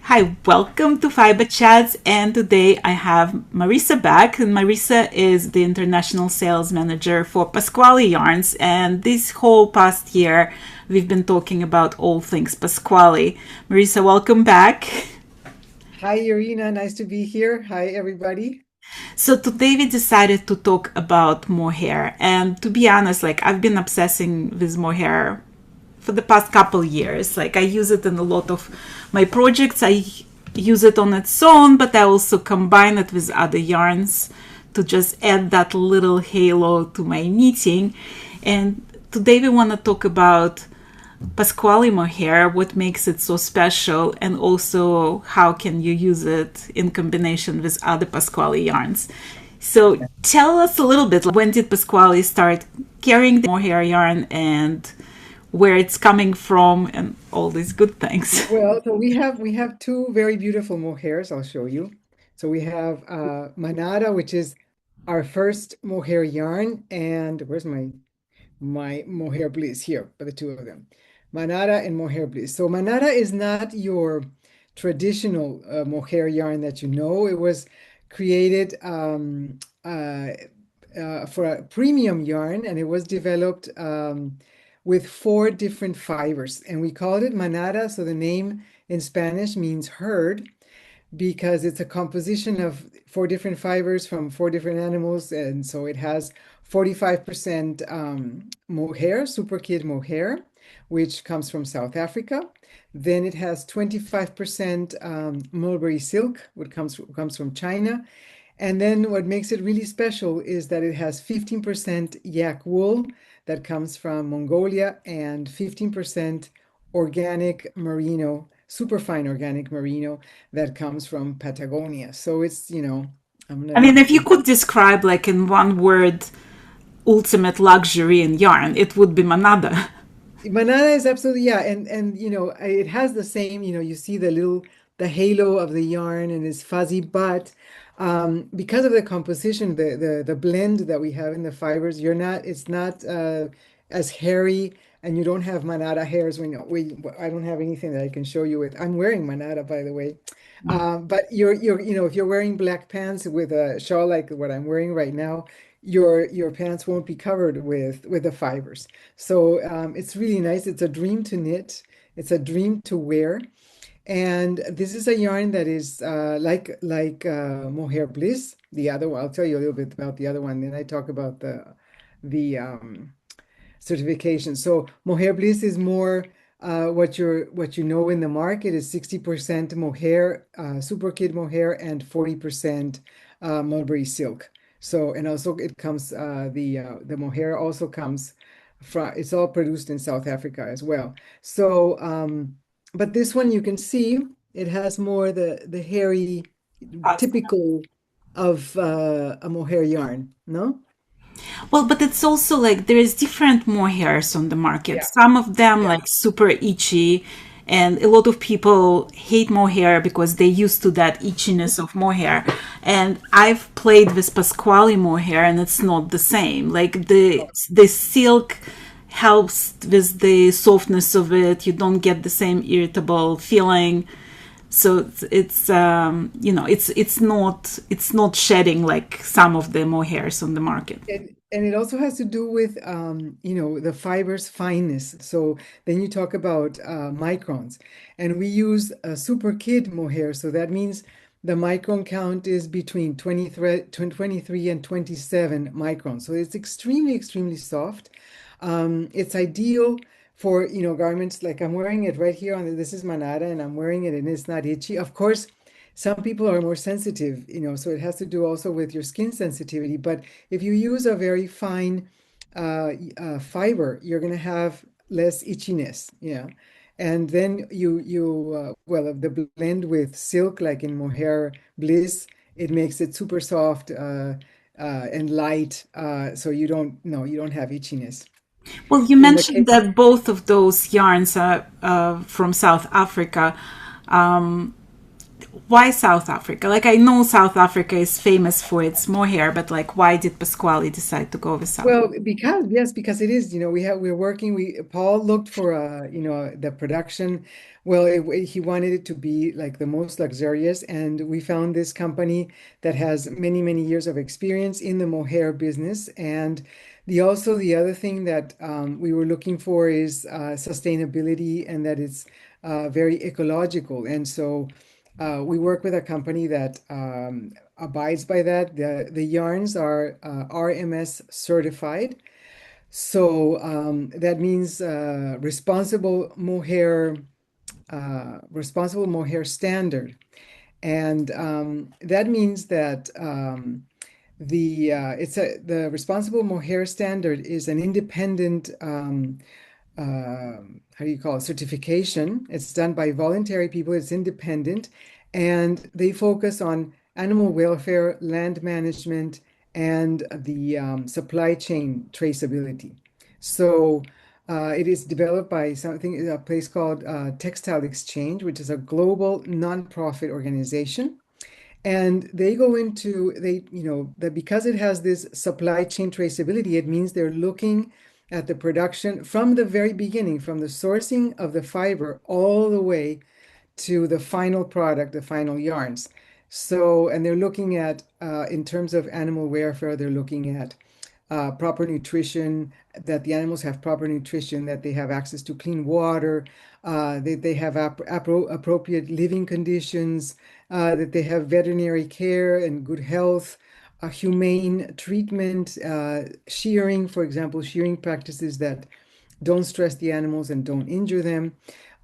Hi, welcome to Fiberchats. And today I have Marisa back. And Marisa is the international sales manager for Pascuali Yarns. And this whole past year, we've been talking about all things Pascuali. Marisa, welcome back. Hi, Irina. Nice to be here. Hi, everybody. So today we decided to talk about mohair. And to be honest, like I've been obsessing with mohair for the past couple years. Like I use it in a lot of my projects. I use it on its own, but I also combine it with other yarns to just add that little halo to my knitting. And today we want to talk about Pasquale mohair, what makes it so special, and also how can you use it in combination with other Pasquale yarns. So tell us a little bit, when did Pasquale start carrying the mohair yarn and where it's coming from and all these good things. So we have two very beautiful mohairs. I'll show you. So we have Manada, which is our first mohair yarn, and where's my Mohair Bliss here, for the two of them, Manada and Mohair Bliss. So Manada is not your traditional mohair yarn that you know. It was created for a premium yarn, and it was developed with four different fibers, and we called it Manada. So the name in Spanish means herd because it's a composition of four different fibers from four different animals. And so it has 45% mohair, super kid mohair, which comes from South Africa. Then it has 25% mulberry silk, which comes from China. And then what makes it really special is that it has 15% yak wool that comes from Mongolia and 15% organic merino, superfine organic merino that comes from Patagonia. So I'm I gonna mean, if you could describe, like in one word, ultimate luxury in yarn, it would be Manada. Banana is absolutely, yeah, and it has the same, you see the halo of the yarn and it's fuzzy, but because of the composition, the blend that we have in the fibers, it's not as hairy, and you don't have manada hairs when I don't have anything that I can show you with. I'm wearing manada, by the way. But if you're wearing black pants with a shawl like what I'm wearing right now, your pants won't be covered with the fibers. So it's really nice. It's a dream to knit. It's a dream to wear. And this is a yarn that is like Mohair Bliss. The other one, I'll tell you a little bit about the other one. Then I talk about the certification. So Mohair Bliss is more what you know in the market is 60% mohair, super kid mohair, and 40% mulberry silk. So, and also it comes the mohair also comes from, it's all produced in South Africa as well. So but this one you can see it has more the hairy typical of a mohair yarn, no? Well, but it's also like there is different mohairs on the market. Yeah. Some of them Yeah. like super itchy, and a lot of people hate mohair because they're used to that itchiness of mohair. And I've played with Pasquale mohair, and it's not the same. Like the silk helps with the softness of it. You don't get the same irritable feeling. So it's not shedding like some of the mohairs on the market. And it also has to do with the fiber's fineness. So then you talk about microns, and we use a super kid mohair. So that means the micron count is between 23 and 27 microns. So it's extremely, extremely soft. It's ideal for garments like I'm wearing it right here on this is Manada, and I'm wearing it and it's not itchy. Of course, some people are more sensitive, so it has to do also with your skin sensitivity. But if you use a very fine fiber, you're going to have less itchiness. Yeah. And then well, the blend with silk, like in Mohair Bliss, it makes it super soft and light. So you don't have itchiness. Well, you In the mentioned case, that both of those yarns are from South Africa. why South Africa? Like, I know South Africa is famous for its mohair, but like, why did Pascuali decide to go with South? Well, because it is, we're working, Paul looked for, the production. Well, he wanted it to be like the most luxurious, and we found this company that has many, many years of experience in the mohair business. And the other thing that we were looking for is sustainability, and that it's very ecological. And so we work with a company that abides by that. The yarns are RMS certified. So that means responsible mohair standard. And that means that the responsible mohair standard is an independent how do you call it, certification. It's done by voluntary people, it's independent, and they focus on animal welfare, land management, and the supply chain traceability. So it is developed by a place called Textile Exchange, which is a global nonprofit organization. And they go into, that because it has this supply chain traceability, it means they're looking at the production from the very beginning, from the sourcing of the fiber all the way to the final product, the final yarns. So, and they're looking at, in terms of animal welfare, they're looking at proper nutrition, that the animals have proper nutrition, that they have access to clean water, that they have appropriate living conditions, that they have veterinary care and good health, humane treatment, shearing, for example, shearing practices that don't stress the animals and don't injure them.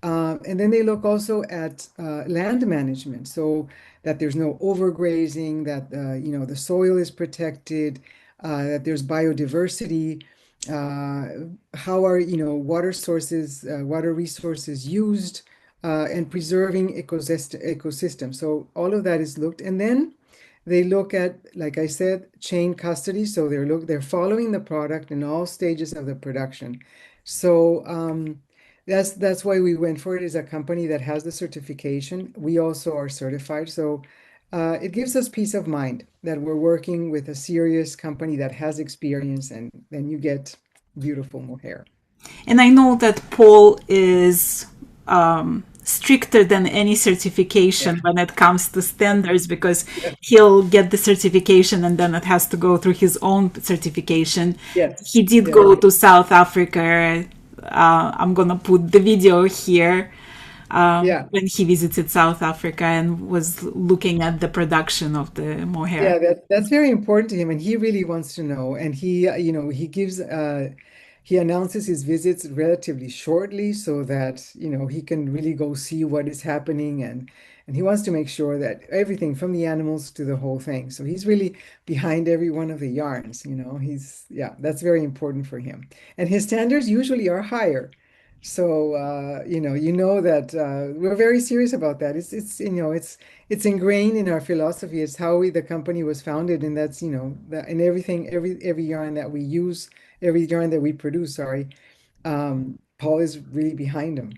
And then they look also at land management, so that there's no overgrazing, that the soil is protected, that there's biodiversity, how are water sources, water resources used, and preserving ecosystem. So all of that is looked, and then they look at, like I said, chain custody. So they're following the product in all stages of the production. So that's why we went for it, as a company that has the certification. We also are certified. So it gives us peace of mind that we're working with a serious company that has experience, and then you get beautiful mohair. And I know that Paul is stricter than any certification Yeah. when it comes to standards, because Yeah. he'll get the certification and then it has to go through his own certification. Yes. He did Yeah. go to South Africa. I'm gonna put the video here, Yeah. when he visited South Africa and was looking at the production of the mohair. Yeah, that's very important to him, and he really wants to know. And he, he announces his visits relatively shortly so that, he can really go see what is happening, and he wants to make sure that everything from the animals to the whole thing. So he's really behind every one of the yarns. Yeah, that's very important for him. And his standards usually are higher. So that we're very serious about that. It's ingrained in our philosophy. It's how the company was founded, and that's that in everything, every yarn that we use, every yarn that we produce. Sorry, Paul is really behind them.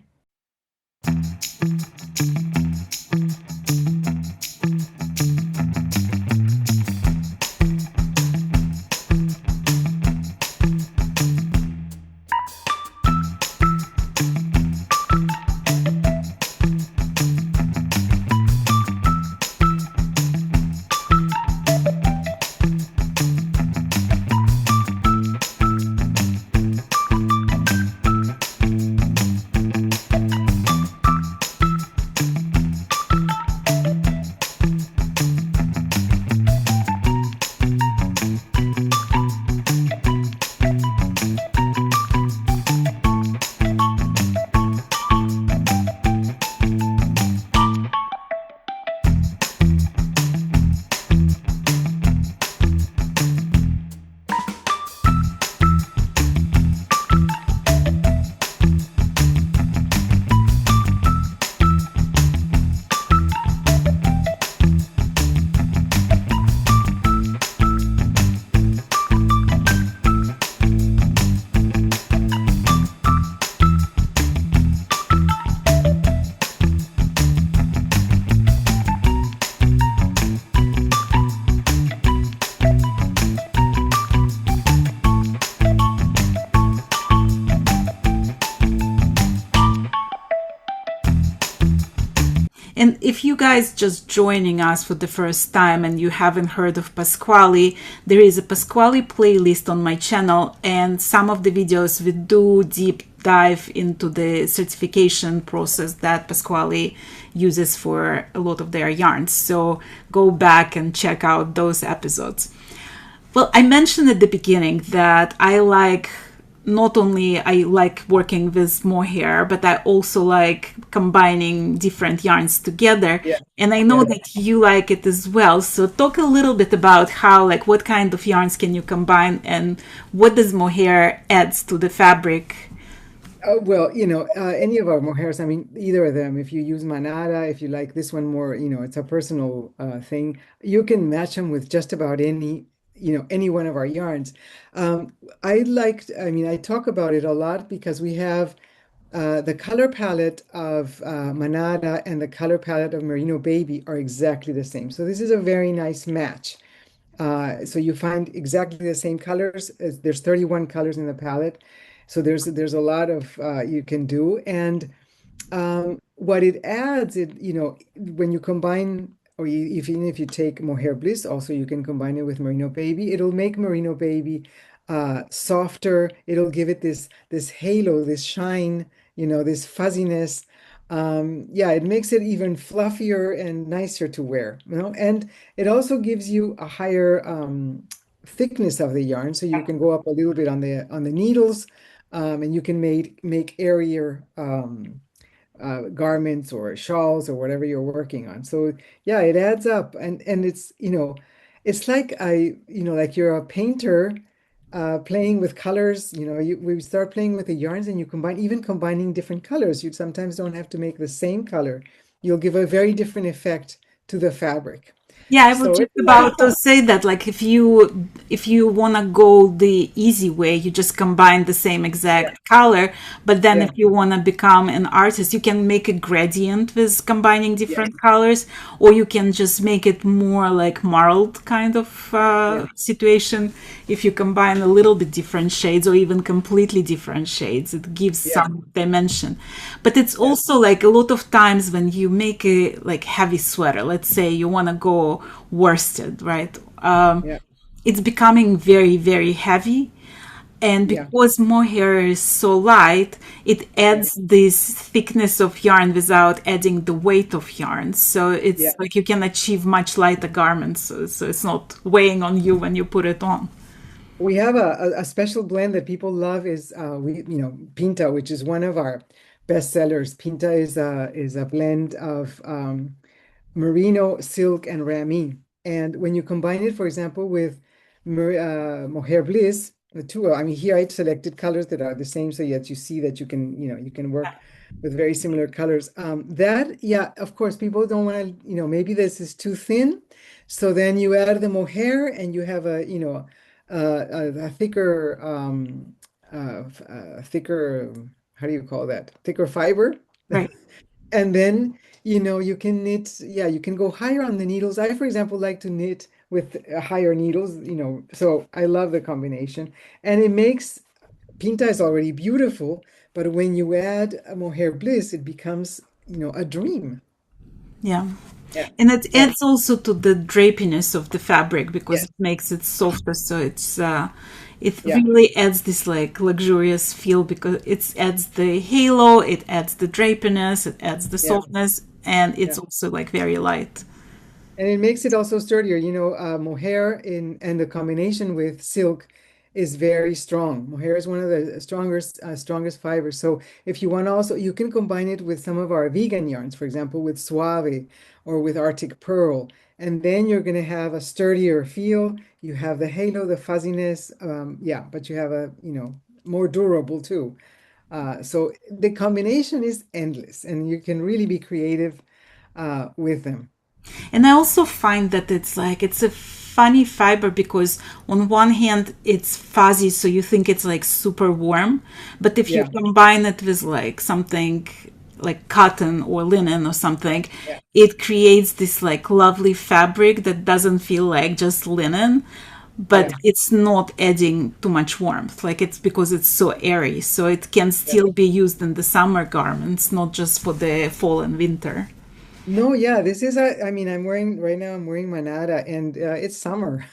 guys just joining us for the first time and you haven't heard of Pascuali, there is a Pascuali playlist on my channel, and some of the videos we do deep dive into the certification process that Pascuali uses for a lot of their yarns. So go back and check out those episodes. Well, I mentioned at the beginning that not only I like working with mohair, but I also like combining different yarns together. Yeah. And I know Yeah. that you like it as well. So talk a little bit about how, like, what kind of yarns can you combine and what does mohair adds to the fabric? Well, any of our mohairs, I mean, either of them, if you use Manada, if you like this one more, it's a personal thing, you can match them with just about any one of our yarns. Um, I talk about it a lot because we have the color palette of Manada and the color palette of Merino Baby are exactly the same. So this is a very nice match. So you find exactly the same colors. There's 31 colors in the palette. So there's a lot of you can do. And what it adds, when you combine, even if you take Mohair Bliss, also you can combine it with Merino Baby. It'll make Merino Baby softer. It'll give it this halo, this shine, this fuzziness. Yeah, it makes it even fluffier and nicer to wear, and it also gives you a higher thickness of the yarn, so you can go up a little bit on the needles, and you can make airier garments or shawls or whatever you're working on. So yeah, it adds up, and it's like you're a painter playing with colors. We start playing with the yarns, and even combining different colors. You sometimes don't have to make the same color. You'll give a very different effect to the fabric. Yeah, I was So just it's a lot of about to fun. say that, like, if you want to go the easy way, you just combine the same Yeah, exact color. But then if yeah, you want to become an artist, you can make a gradient with combining yeah, different colors, or you can just make it more like marled kind of yeah, situation. If you combine a little bit different shades or even completely different shades, it gives yeah, some dimension. But it's yeah, also like a lot of times when you make a like heavy sweater, let's say you want to go worsted, right? yeah, It's becoming very, very heavy. And yeah, because mohair is so light, it yeah, adds this thickness of yarn without adding the weight of yarn. So yeah. it's like you can achieve much lighter garments. So it's not weighing on you when you put it on. We have a special blend that people love is Pinta, which is one of our best sellers. Pinta is a blend of merino, silk, and ramie. And when you combine it, for example, with Mohair Bliss, the two, I mean, here I selected colors that are the same, so that you see that you can work with very similar colors. Yeah, of course, people don't want to, maybe this is too thin. So then you add the mohair and you have a thicker, how do you call that? Thicker fiber. Right. And then, you can knit, yeah, you can go higher on the needles. I, for example, like to knit with higher needles, so I love the combination. And it makes, Pinta is already beautiful, but when you add a Mohair Bliss, it becomes, a dream. Yeah. Yeah, And it yeah, adds also to the drapiness of the fabric because yes, it makes it softer. So it yeah, really adds this like luxurious feel because it adds the halo, it adds the drapiness, it adds the yeah, softness, and it's yeah. also like very light. And it makes it also sturdier. Mohair and the combination with silk is very strong. Mohair is one of the strongest fibers. So if you want also, you can combine it with some of our vegan yarns, for example, with Suave or with Arctic Pearl. And then you're going to have a sturdier feel. You have the halo, the fuzziness, yeah, but you have more durable too. So the combination is endless, and you can really be creative with them. And I also find that it's a funny fiber because on one hand it's fuzzy, so you think it's like super warm, but if you Yeah, combine it with like something like cotton or linen or something, yeah, it creates this like lovely fabric that doesn't feel like just linen, but yeah, it's not adding too much warmth. Like it's because it's so airy, so it can yeah. still be used in the summer garments, not just for the fall and winter. No, yeah, this is I mean, I'm wearing right now, I'm wearing Manada and it's summer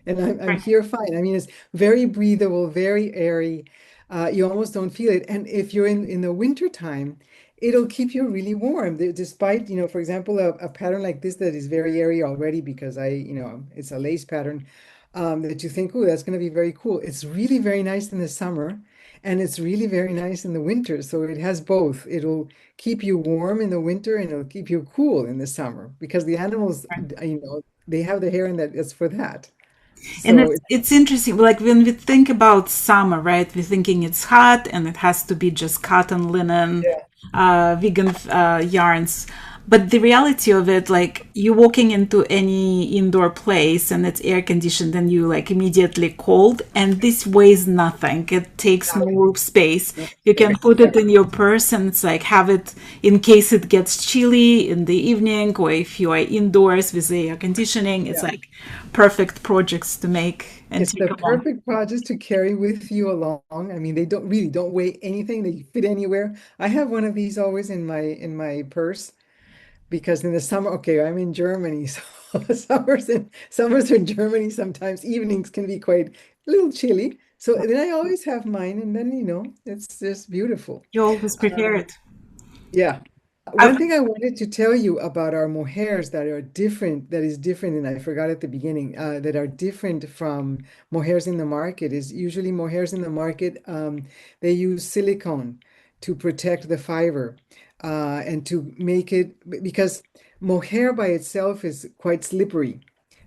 and I'm Right. here fine. I mean, it's very breathable, very airy. You almost don't feel it. And if you're in the winter time, it'll keep you really warm. Despite, for example, a pattern like this that is very airy already because it's a lace pattern that you think, oh, that's going to be very cool. It's really very nice in the summer and it's really very nice in the winter. So it has both. It'll keep you warm in the winter and it'll keep you cool in the summer because the animals, they have the hair in that it's for that. And So it's interesting. Like when we think about summer, right? We're thinking it's hot and it has to be just cotton, linen, yeah, vegan yarns. But the reality of it, like you walking into any indoor place and it's air conditioned, and you like immediately cold, and this weighs nothing. It takes nothing, no space. no You can space. put Yeah, it in your purse and it's like have it in case it gets chilly in the evening, or if you are indoors with the air conditioning, it's yeah. like perfect projects to make and It's take the along. perfect projects to carry with you along. I mean, they don't weigh anything. They fit anywhere. I have one of these always in my purse because in the summer, okay, I'm in Germany, so summers in Germany sometimes evenings can be quite a little chilly. So then I always have mine, and then it's just beautiful. You always prepare Um, it. Yeah. I, One thing I wanted to tell you about our mohairs that are different, that is different, and I forgot at the beginning, that are different from mohairs in the market is usually mohairs in the market, they use silicone to protect the fiber and to make it, because mohair by itself is quite slippery.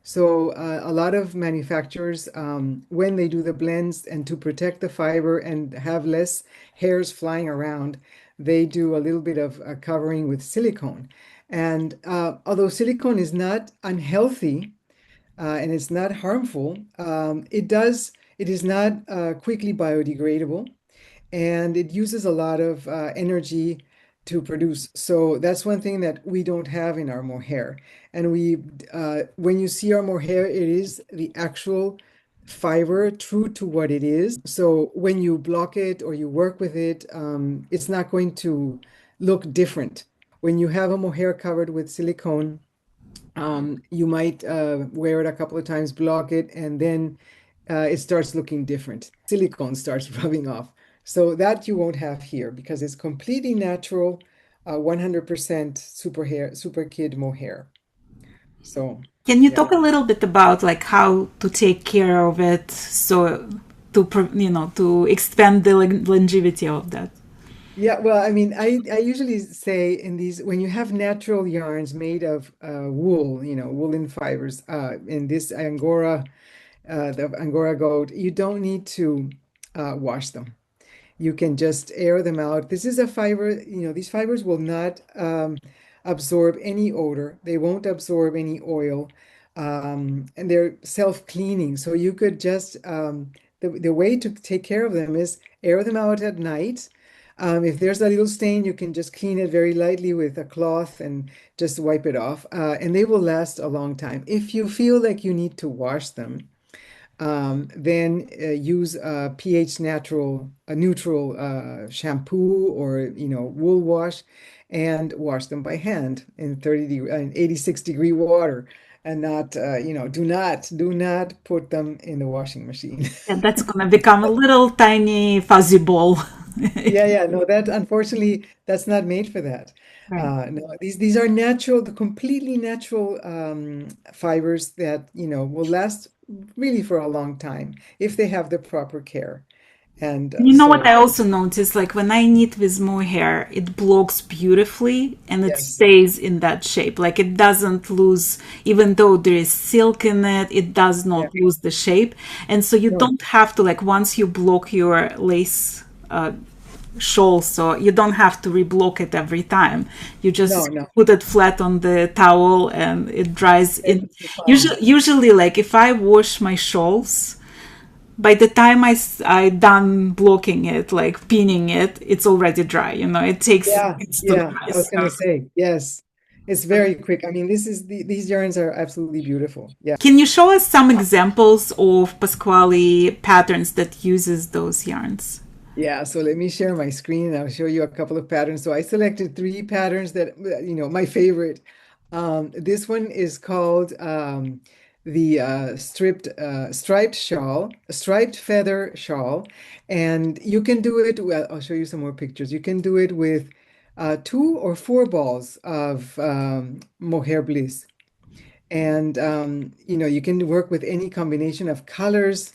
So a lot of manufacturers, when they do the blends and to protect the fiber and have less hairs flying around, they do a little bit of covering with silicone. And although silicone is not unhealthy and it's not harmful, it is not quickly biodegradable and it uses a lot of energy to produce. So that's one thing that we don't have in our mohair. And when you see our mohair, it is the actual fiber true to what it is. So when you block it or you work with it, it's not going to look different. When you have a mohair covered with silicone, you might wear it a couple of times, block it, and then it starts looking different. Silicone starts rubbing off. So that you won't have here because it's completely natural, 100% super kid mohair. So can you yeah. talk a little bit about like how to take care of it so to expand the longevity of that? Yeah, well, I mean, I usually say in these, when you have natural yarns made of wool, woolen fibers, in this the Angora goat, you don't need to wash them. You can just air them out. This is a fiber, these fibers will not absorb any odor. They won't absorb any oil. And they're self-cleaning. So you could just, the way to take care of them is air them out at night. If there's a little stain, you can just clean it very lightly with a cloth and just wipe it off. And they will last a long time. If you feel like you need to wash them, then use a neutral shampoo or wool wash, and wash them by hand in 86-degree water, and not do not put them in the washing machine. And that's gonna become a little tiny fuzzy ball. Yeah, yeah, no, that unfortunately that's not made for that. Right. No, these are natural, the completely natural fibers that will last really for a long time if they have the proper care. And You know what so I also noticed? Like when I knit with mohair, it blocks beautifully and it yes, stays in that shape. Like it doesn't lose, even though there is silk in it, it does yeah, not lose the shape. And so you no, don't have to, like, once you block your lace shawl, so you don't have to reblock it every time. You no, just no, put it flat on the towel and it dries in. perfectly fine. Usually, like if I wash my shawls, by the time I done blocking it, like pinning it, it's already dry. It takes Yeah, it's to yeah, dry. I was So, gonna say yes. It's very quick. I mean, these yarns are absolutely beautiful. Yeah. can you show us some examples of Pasquale patterns that uses those yarns? Yeah, so let me share my screen and I'll show you a couple of patterns. So I selected three patterns that, my favorite. This one is called the striped shawl, striped feather shawl. And you can do it, well, I'll show you some more pictures. You can do it with 2 or 4 balls of Mohair Bliss. And you can work with any combination of colors.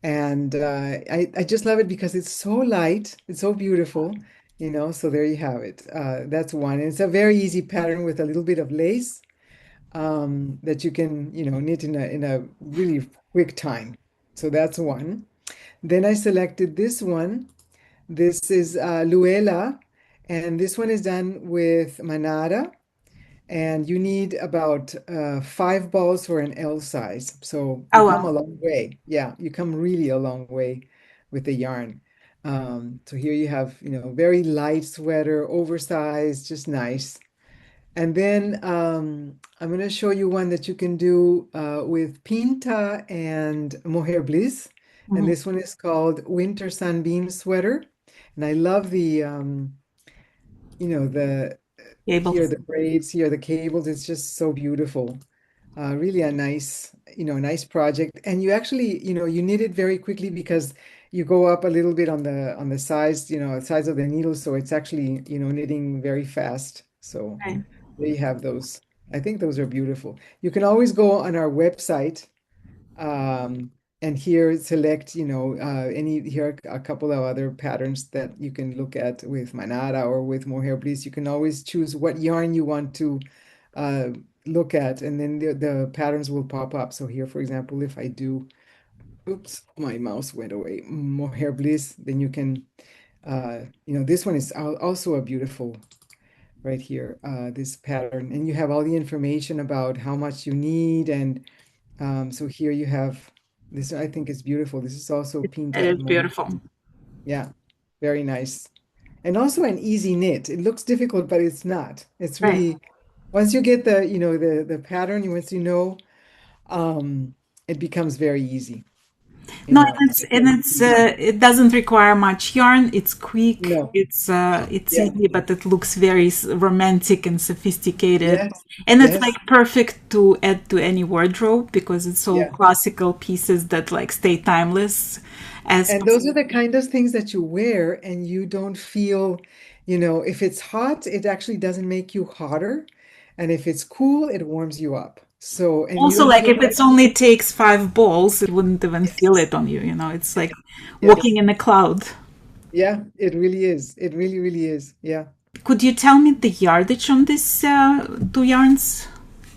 And I just love it because it's so light, it's so beautiful, so there you have it. That's one. And it's a very easy pattern with a little bit of lace that you can, knit in a really quick time. So that's one. Then I selected this one. This is Luella, and this one is done with Manada. And you need about 5 balls for an L size. So you Oh, come a wow. long way. Yeah, you come really a long way with the yarn. So here you have, very light sweater, oversized, just nice. And then I'm going to show you one that you can do with Pinta and Mohair Bliss. And Mhm. this one is called Winter Sunbeam Sweater. And I love the here Cables. the braids, here the cables. It's just so beautiful. Really a nice project. And you actually, you knit it very quickly because you go up a little bit on the size, size of the needle. So it's actually, knitting very fast. So Right. there you have those. I think those are beautiful. You can always go on our website um, and here select, here are a couple of other patterns that you can look at with Manada or with Mohair Bliss. You can always choose what yarn you want to uh, look at, and then the patterns will pop up. So here, for example, if I do, oops, my mouse went away, Mohair Bliss, then you can, this one is also a beautiful right here, this pattern, and you have all the information about how much you need and so here you have this, I think is beautiful. This is also It Pinta is and Mohair. beautiful. Yeah, very nice. And also an easy knit. It looks difficult, but it's not. It's Right. really, once you get the pattern, once you know, um, it becomes very easy. No, and it's It's very easy. it doesn't require much yarn. It's quick. No. It's Yeah. easy, but it looks very romantic and sophisticated. Yes. And it's like Yes. perfect to add to any wardrobe because it's all Yeah. classical pieces that like stay timeless. As And those are the kind of things that you wear and you don't feel, if it's hot, it actually doesn't make you hotter. And if it's cool, it warms you up. So, and you also don't like feel if like, it's only takes 5 balls, it wouldn't even feel yes, it on you. You know, it's like walking yes. in a cloud. Yeah, it really is. It really, really is. Yeah. Could you tell me the yardage on these two yarns?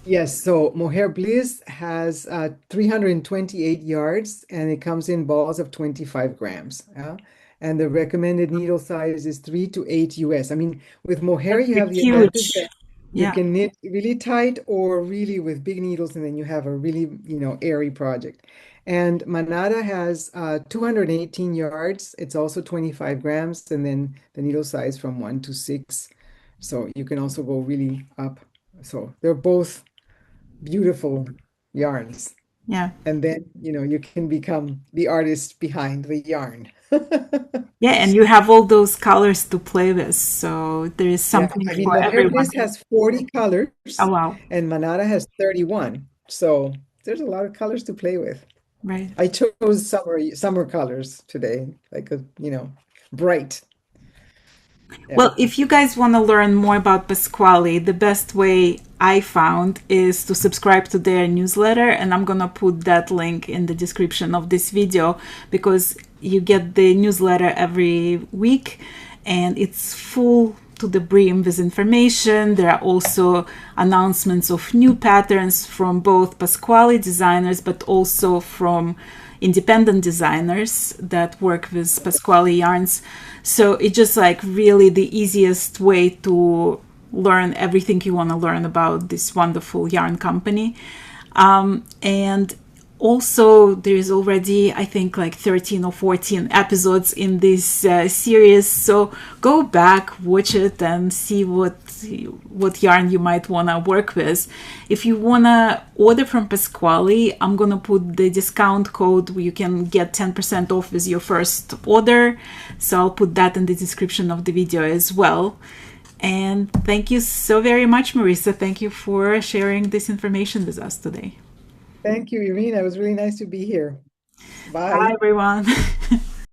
Yes, so Mohair Bliss has 328 yards and it comes in balls of 25 grams. Yeah? And the recommended needle size is 3 to 8 US. I mean, with Mohair, That's you have the advantage huge. that you Yeah. can knit really tight or really with big needles, and then you have a really, airy project. And Manada has 218 yards. It's also 25 grams, and then the needle size from 1 to 6. So you can also go really up. So they're both beautiful yarns. Yeah. And then, you can become the artist behind the yarn. Yeah, and you have all those colors to play with, so there is Yeah, something I mean, for Mohair everyone. Bliss has 40 Oh, colors wow. and Manada has 31. So there's a lot of colors to play with. Right. I chose summer colors today, like bright. Yeah. Well, if you guys want to learn more about Pasquale, the best way I found is to subscribe to their newsletter, and I'm gonna put that link in the description of this video because you get the newsletter every week and it's full to the brim with information. There are also announcements of new patterns from both Pasquale designers but also from independent designers that work with Pasquale yarns. So it's just like really the easiest way to learn everything you want to learn about this wonderful yarn company. And also, there's already, I think, like 13 or 14 episodes in this series. So go back, watch it, and see what what yarn you might want to work with. If you want to order from Pascuali, I'm going to put the discount code where you can get 10% off with your first order. So I'll put that in the description of the video as well. And thank you so very much, Marissa. Thank you for sharing this information with us today. Thank you, Irina. It was really nice to be here. Bye, Bye. everyone.